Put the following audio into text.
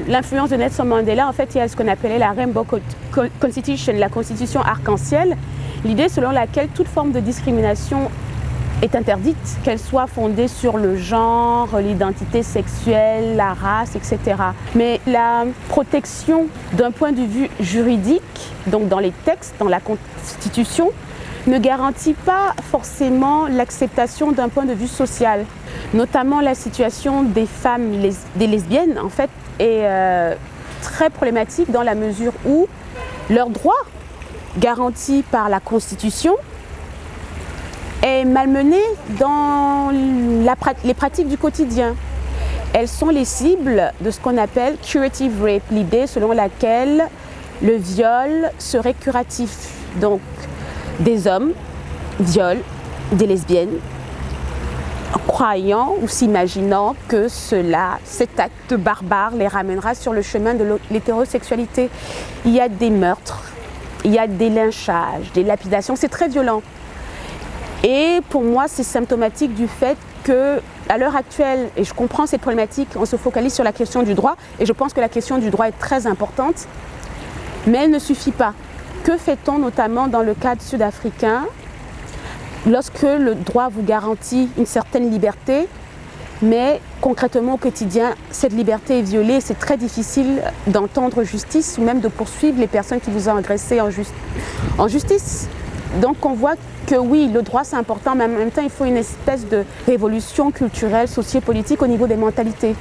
l'influence de Nelson Mandela, en fait, il y a ce qu'on appelait la Rainbow Constitution, la constitution arc-en-ciel, l'idée selon laquelle toute forme de discrimination est interdite, qu'elle soit fondée sur le genre, l'identité sexuelle, la race, etc. Mais la protection d'un point de vue juridique, donc dans les textes, dans la Constitution, ne garantit pas forcément l'acceptation d'un point de vue social. Notamment la situation des femmes, des lesbiennes, en fait, est très problématique dans la mesure où leurs droits garantis par la Constitution est malmenée dans les pratiques du quotidien. Elles sont les cibles de ce qu'on appelle curative rape, l'idée selon laquelle le viol serait curatif. Donc, des hommes violent des lesbiennes, croyant ou s'imaginant que cet acte barbare les ramènera sur le chemin de l'hétérosexualité. Il y a des meurtres, il y a des lynchages, des lapidations, c'est très violent. Et pour moi, c'est symptomatique du fait qu'à l'heure actuelle, et je comprends cette problématique, on se focalise sur la question du droit, et je pense que la question du droit est très importante, mais elle ne suffit pas. Que fait-on notamment dans le cadre sud-africain lorsque le droit vous garantit une certaine liberté, mais concrètement au quotidien, cette liberté est violée, c'est très difficile d'entendre justice ou même de poursuivre les personnes qui vous ont agressé en justice. Donc on voit que oui, le droit c'est important, mais en même temps il faut une espèce de révolution culturelle, sociopolitique au niveau des mentalités.